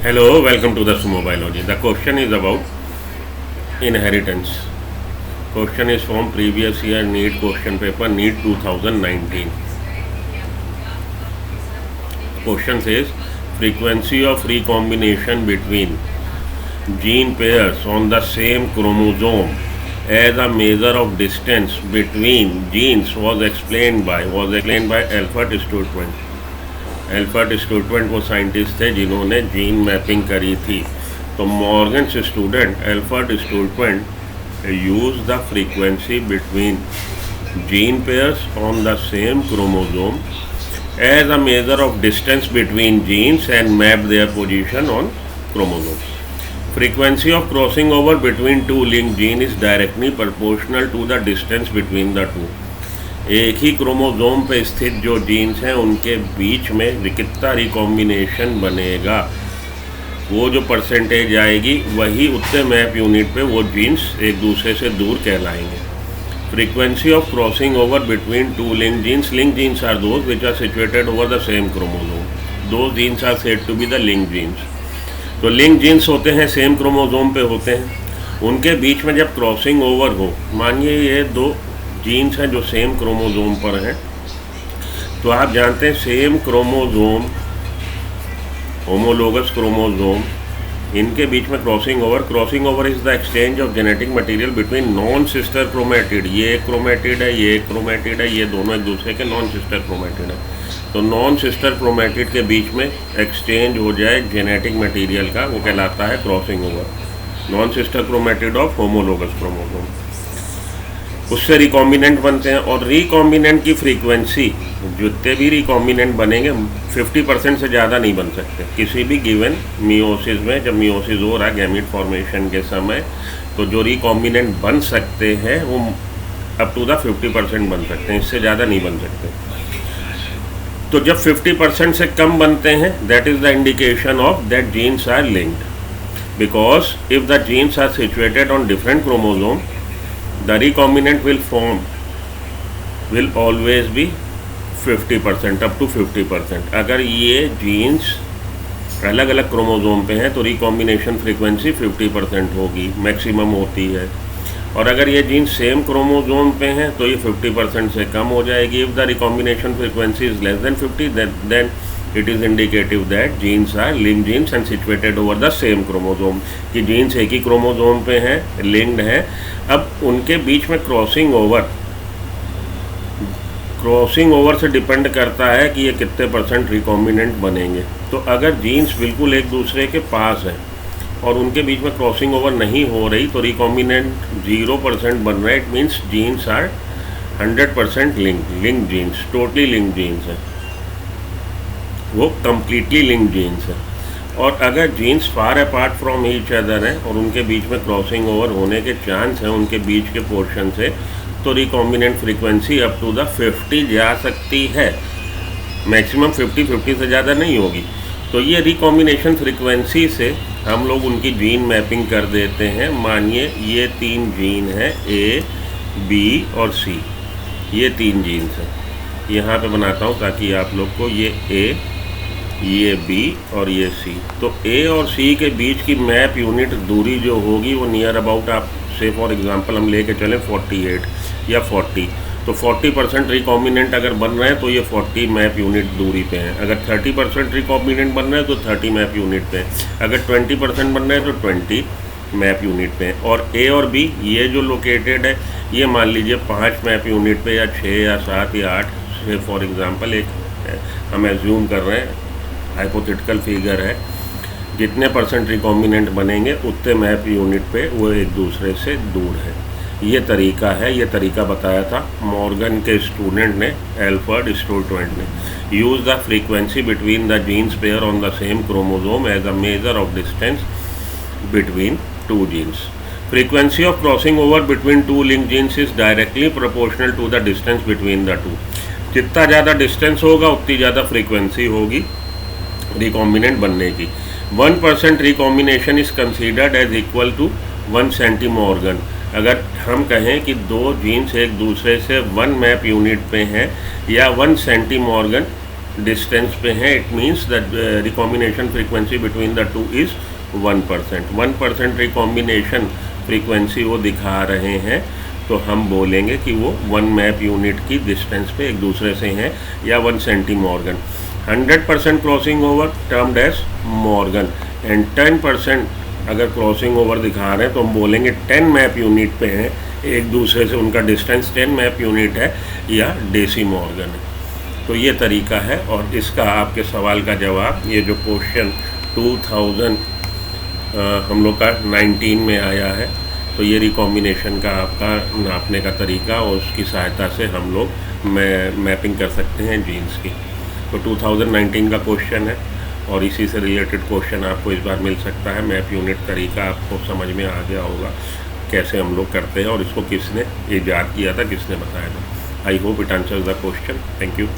Hello, welcome to the Sumo Biology. The question is about inheritance. Question is from previous year NEET question paper, NEET 2019. Question says frequency of recombination between gene pairs on the same chromosome as a measure of distance between genes was explained by Alfred Stoltman. Alfred Sturtevant वो scientist थे जिन्होंने gene mapping करी थी. तो Morgan's student Alfred Sturtevant use the frequency between gene pairs on the same chromosome as a measure of distance between genes and map their position on chromosome. Frequency of crossing over between two link gene is directly proportional to the distance between the two. एक ही chromosome पे स्थित जो jeans हैं उनके बीच में कितना recombination बनेगा, वो जो परसेंटेज आएगी वही उतने मैप यूनिट पे वो जीन्स एक दूसरे से दूर कहलाएंगे. Frequency of crossing over between two link genes. Link genes are those which are situated over the same chromosome. दो genes are said to be the link genes. तो लिंक जीन्स होते हैं सेम क्रोमोसोम पे होते हैं. उनके बीच में जब क्रॉसिंग ओवर हो, मानिए ये दो जीन्स हैं जो सेम क्रोमोसोम पर हैं, तो आप जानते हैं सेम क्रोमोसोम, होमोलोगस क्रोमोसोम, इनके बीच में crossing over is the exchange of genetic material between non sister chromatid. ये एक क्रोमेटिड है, ये एक क्रोमेटिड है, ये दोनों एक दूसरे के नॉन सिस्टर क्रोमेटिड है. तो नॉन सिस्टर क्रोमेटिड के बीच में एक्सचेंज हो जाए जेनेटिक मटेरियल का, वो कहलाता है crossing over. Non sister chromatid of homologous chromosome, उससे रिकॉम्बिनेंट बनते हैं. और रिकॉम्बिनेंट की फ्रीक्वेंसी, जितने भी रिकॉम्बिनेंट बनेंगे 50% से ज़्यादा नहीं बन सकते किसी भी गिवन मियोसिस में. जब मियोसिस हो रहा है गैमीट फॉर्मेशन के समय, तो जो रिकॉम्बिनेंट बन सकते हैं वो अप टू द 50% बन सकते हैं, इससे ज़्यादा नहीं बन सकते. तो जब 50% से कम बनते हैं, that is the indication of that genes are linked. Because if the genes are situated on different chromosome, the recombinant will always be 50%, up to 50%. अगर ये जीन्स अलग अलग क्रोमोसोम पे हैं तो रिकॉम्बिनेशन फ्रीक्वेंसी 50% होगी, मैक्सिमम होती है. और अगर ये जीन्स सेम क्रोमोसोम पे हैं तो ये 50% से कम हो जाएगी. If the recombination frequency is less than 50, then it is indicative that genes are link genes and situated over the same chromosome. कि जीन्स एक ही क्रोमोसोम पे हैं, लिंक्ड हैं. अब उनके बीच में क्रॉसिंग ओवर से डिपेंड करता है कि ये कितने % रिकॉम्बिनेंट बनेंगे. तो अगर जीन्स बिल्कुल एक दूसरे के पास हैं और उनके बीच में क्रॉसिंग ओवर नहीं हो रही तो रिकॉम्बिनेंट 0% बन रहा है. It means genes are 100% link genes, totally link genes हैं, वो कम्प्लीटली लिंक जीन्स है. और अगर genes far apart from each other हैं और उनके बीच में क्रॉसिंग ओवर होने के चांस हैं उनके बीच के पोर्शन से, तो recombinant frequency up to the 50 जा सकती है. मैक्सिमम 50 से ज़्यादा नहीं होगी. तो ये रिकॉम्बिनेशन फ्रीक्वेंसी से हम लोग उनकी जीन मैपिंग कर देते हैं. मानिए ये 3 जीन हैं, A, B और C. ये 3 जीन्स हैं. यहाँ पे बनाता हूँ ताकि आप लोग को ये A, ये B और ये C. तो A और C के बीच की मैप यूनिट दूरी जो होगी वो नियर अबाउट, आप से फॉर एग्जांपल हम लेके चलें 48 या 40. तो 40% रिकॉम्बिनेंट अगर बन रहे हैं तो ये 40 मैप यूनिट दूरी पे हैं. अगर 30% रिकॉम्बिनेंट बन रहे हैं तो 30 मैप यूनिट पे हैं. अगर 20% बन रहे हैं तो 20 मैप यूनिट पे हैं. और A और B ये जो लोकेटेड है, ये मान लीजिए 5 मैप यूनिट पे या 6 या 7 या 8 से फॉर एग्जांपल एक हम एज्यूम कर रहे हैं, हाइपोथेटिकल फिगर है. जितने % रिकॉम्बिनेंट बनेंगे उतने मैप यूनिट पे वो एक दूसरे से दूर है. ये तरीका है, ये तरीका बताया था मॉर्गन के स्टूडेंट ने, एल्फर्ड स्टूडमेंट ने. Use the frequency between the genes pair on the same chromosome as a measure of distance between two genes. Frequency of crossing over between two link genes is directly proportional to the distance between the two. जितना ज़्यादा distance होगा उतनी ज़्यादा frequency होगी recombinant बनने की. 1% recombination is considered as equal to 1 centimorgan. अगर हम कहें कि दो जीन्स एक दूसरे से 1 मैप यूनिट पे हैं या 1 सेंटीमॉर्गन डिस्टेंस पे हैं, it means that recombination frequency between the two is 1%। 1% recombination frequency वो दिखा रहे हैं, तो हम बोलेंगे कि वो 1 मैप यूनिट की डिस्टेंस पे एक दूसरे से हैं, या 1 centimorgan. 100% crossing over termed as morgan, and 10% अगर क्रॉसिंग ओवर दिखा रहे हैं तो हम बोलेंगे 10 मैप यूनिट पे हैं एक दूसरे से, उनका डिस्टेंस 10 मैप यूनिट है या डेसी मॉर्गन है। तो ये तरीका है, और इसका आपके सवाल का जवाब, ये जो क्वेश्चन 2000 हम लोग का 19 में आया है, तो ये रिकॉम्बिनेशन का आपका नापने का तरीका, और उसकी सहायता से हम लोग मैपिंग कर सकते हैं जीन्स की। तो 2019 का क्वेश्चन है, और इसी से रिलेटेड क्वेश्चन आपको इस बार मिल सकता है। मैप यूनिट तरीका आपको समझ में आ गया होगा कैसे हम लोग करते हैं, और इसको किसने ईजाद किया था, किसने बताया था। I hope it answers the question. Thank you.